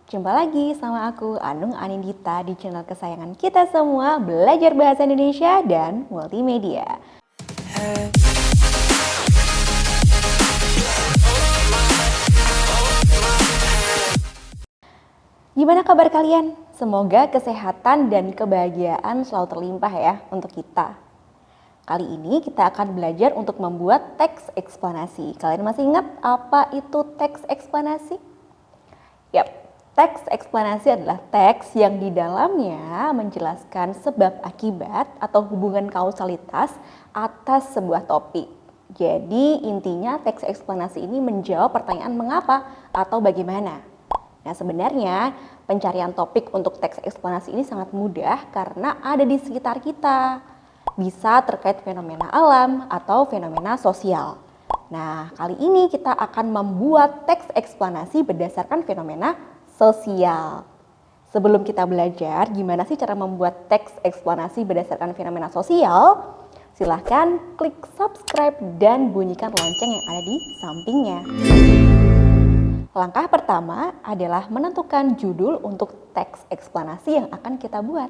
Jumpa lagi sama aku, Anung Anindita, di channel kesayangan kita semua, Belajar Bahasa Indonesia dan Multimedia. Gimana kabar kalian? Semoga kesehatan dan kebahagiaan selalu terlimpah ya untuk kita. Kali ini kita akan belajar untuk membuat teks eksplanasi. Kalian masih ingat apa itu teks eksplanasi? Yap, teks eksplanasi adalah teks yang di dalamnya menjelaskan sebab akibat atau hubungan kausalitas atas sebuah topik. Jadi intinya teks eksplanasi ini menjawab pertanyaan mengapa atau bagaimana. Nah, sebenarnya pencarian topik untuk teks eksplanasi ini sangat mudah karena ada di sekitar kita. Bisa terkait fenomena alam atau fenomena sosial. Nah, kali ini kita akan membuat teks eksplanasi berdasarkan fenomena sosial. Sebelum kita belajar gimana sih cara membuat teks eksplanasi berdasarkan fenomena sosial, silahkan klik subscribe dan bunyikan lonceng yang ada di sampingnya. Langkah pertama adalah menentukan judul untuk teks eksplanasi yang akan kita buat.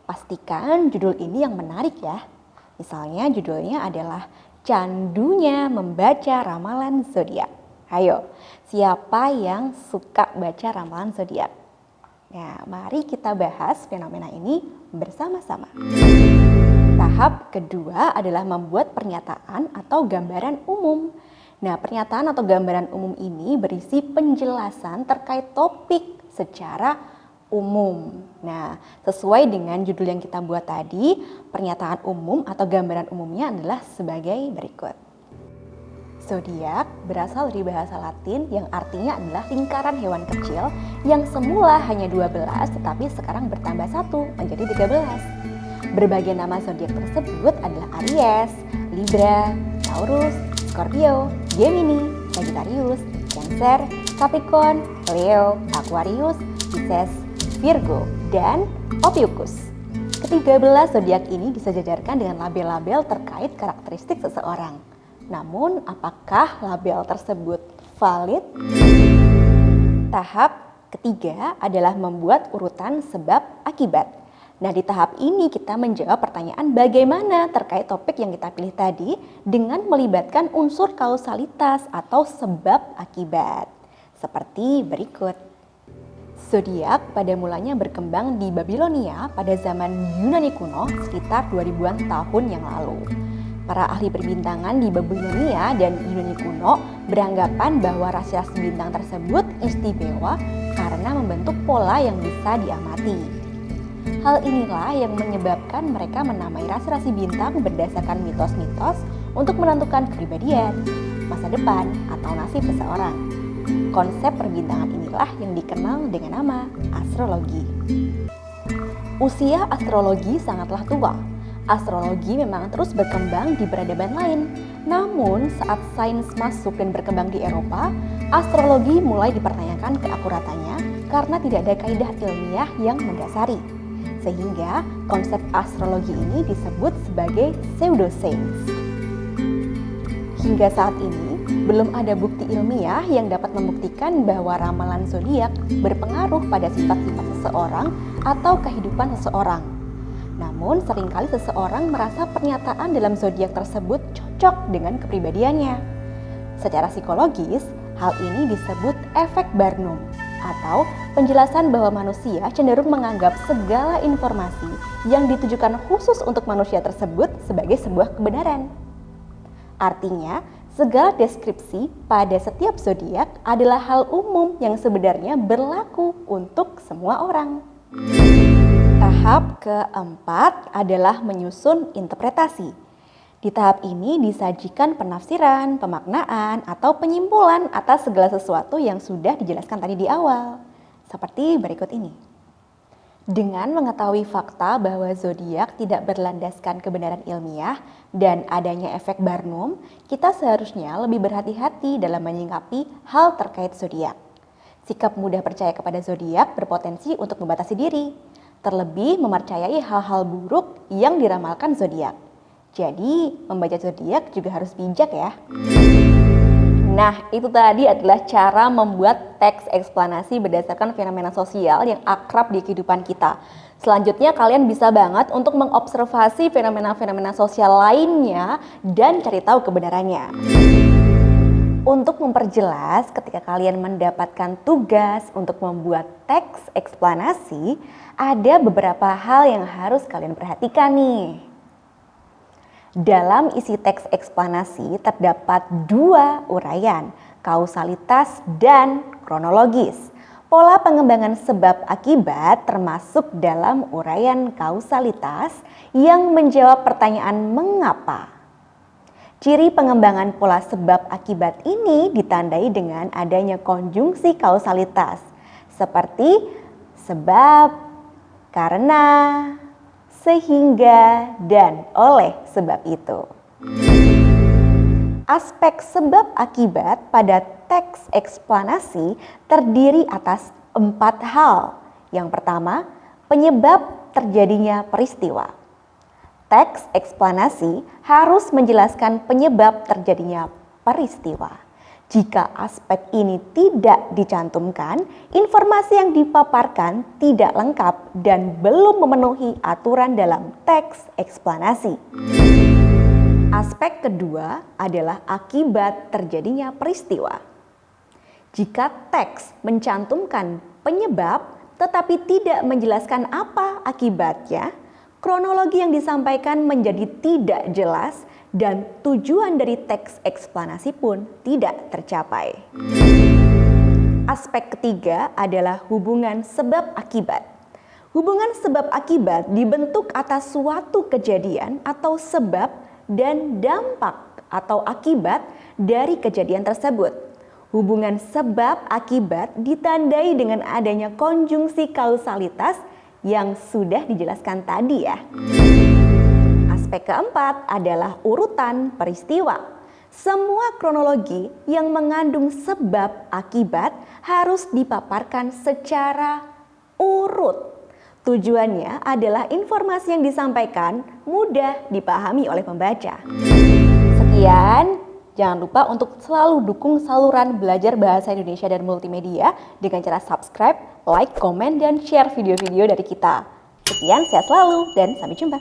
Pastikan judul ini yang menarik ya. Misalnya judulnya adalah Candunya Membaca Ramalan Zodiak. Ayo, siapa yang suka baca ramalan zodiak? Nah, mari kita bahas fenomena ini bersama-sama. Tahap kedua adalah membuat pernyataan atau gambaran umum. Nah, pernyataan atau gambaran umum ini berisi penjelasan terkait topik secara umum. Nah, sesuai dengan judul yang kita buat tadi, pernyataan umum atau gambaran umumnya adalah sebagai berikut. Zodiak berasal dari bahasa Latin yang artinya adalah lingkaran hewan kecil yang semula hanya 12 tetapi sekarang bertambah 1 menjadi 13. Berbagai nama zodiak tersebut adalah Aries, Libra, Taurus, Scorpio, Gemini, Sagittarius, Cancer, Capricorn, Leo, Aquarius, Pisces, Virgo, dan Ophiuchus. Ke-13 zodiak ini disejajarkan dengan label-label terkait karakteristik seseorang. Namun, apakah label tersebut valid? Tahap ketiga adalah membuat urutan sebab akibat. Nah, di tahap ini kita menjawab pertanyaan bagaimana terkait topik yang kita pilih tadi dengan melibatkan unsur kausalitas atau sebab akibat. Seperti berikut. Zodiak pada mulanya berkembang di Babilonia pada zaman Yunani kuno sekitar 2000-an tahun yang lalu. Para ahli perbintangan di Babilonia dan Yunani kuno beranggapan bahwa rasi-rasi bintang tersebut istimewa karena membentuk pola yang bisa diamati. Hal inilah yang menyebabkan mereka menamai rasi-rasi bintang berdasarkan mitos-mitos untuk menentukan kepribadian, masa depan, atau nasib seseorang. Konsep perbintangan inilah yang dikenal dengan nama astrologi. Usia astrologi sangatlah tua. Astrologi memang terus berkembang di peradaban lain. Namun saat sains masuk dan berkembang di Eropa, astrologi mulai dipertanyakan keakuratannya karena tidak ada kaidah ilmiah yang mendasari. Sehingga konsep astrologi ini disebut sebagai pseudoscience. Hingga saat ini, belum ada bukti ilmiah yang dapat membuktikan bahwa ramalan zodiak berpengaruh pada sifat-sifat seseorang atau kehidupan seseorang. Namun, seringkali seseorang merasa pernyataan dalam zodiak tersebut cocok dengan kepribadiannya. Secara psikologis, hal ini disebut efek Barnum atau penjelasan bahwa manusia cenderung menganggap segala informasi yang ditujukan khusus untuk manusia tersebut sebagai sebuah kebenaran. Artinya, segala deskripsi pada setiap zodiak adalah hal umum yang sebenarnya berlaku untuk semua orang. Tahap keempat adalah menyusun interpretasi. Di tahap ini disajikan penafsiran, pemaknaan, atau penyimpulan atas segala sesuatu yang sudah dijelaskan tadi di awal. Seperti berikut ini. Dengan mengetahui fakta bahwa zodiak tidak berlandaskan kebenaran ilmiah dan adanya efek Barnum, kita seharusnya lebih berhati-hati dalam menyikapi hal terkait zodiak. Sikap mudah percaya kepada zodiak berpotensi untuk membatasi diri, terlebih mempercayai hal-hal buruk yang diramalkan zodiak. Jadi, membaca zodiak juga harus bijak ya. Nah, itu tadi adalah cara membuat teks eksplanasi berdasarkan fenomena sosial yang akrab di kehidupan kita. Selanjutnya, kalian bisa banget untuk mengobservasi fenomena-fenomena sosial lainnya dan cari tahu kebenarannya. Untuk memperjelas, ketika kalian mendapatkan tugas untuk membuat teks eksplanasi, ada beberapa hal yang harus kalian perhatikan nih. Dalam isi teks eksplanasi terdapat dua uraian, kausalitas dan kronologis. Pola pengembangan sebab akibat termasuk dalam uraian kausalitas yang menjawab pertanyaan mengapa. Ciri pengembangan pola sebab akibat ini ditandai dengan adanya konjungsi kausalitas seperti sebab, karena, sehingga, dan oleh sebab itu. Aspek sebab akibat pada teks eksplanasi terdiri atas 4 hal. Yang pertama, penyebab terjadinya peristiwa. Teks eksplanasi harus menjelaskan penyebab terjadinya peristiwa. Jika aspek ini tidak dicantumkan, informasi yang dipaparkan tidak lengkap dan belum memenuhi aturan dalam teks eksplanasi. Aspek kedua adalah akibat terjadinya peristiwa. Jika teks mencantumkan penyebab tetapi tidak menjelaskan apa akibatnya, kronologi yang disampaikan menjadi tidak jelas dan tujuan dari teks eksplanasi pun tidak tercapai. Aspek ketiga adalah hubungan sebab akibat. Hubungan sebab akibat dibentuk atas suatu kejadian atau sebab dan dampak atau akibat dari kejadian tersebut. Hubungan sebab akibat ditandai dengan adanya konjungsi kausalitas yang sudah dijelaskan tadi ya. Aspek keempat adalah urutan peristiwa. Semua kronologi yang mengandung sebab akibat harus dipaparkan secara urut. Tujuannya adalah informasi yang disampaikan mudah dipahami oleh pembaca. Sekian, jangan lupa untuk selalu dukung saluran belajar bahasa Indonesia dan multimedia dengan cara subscribe, like, komen, dan share video-video dari kita. Sekian, sehat selalu dan sampai jumpa.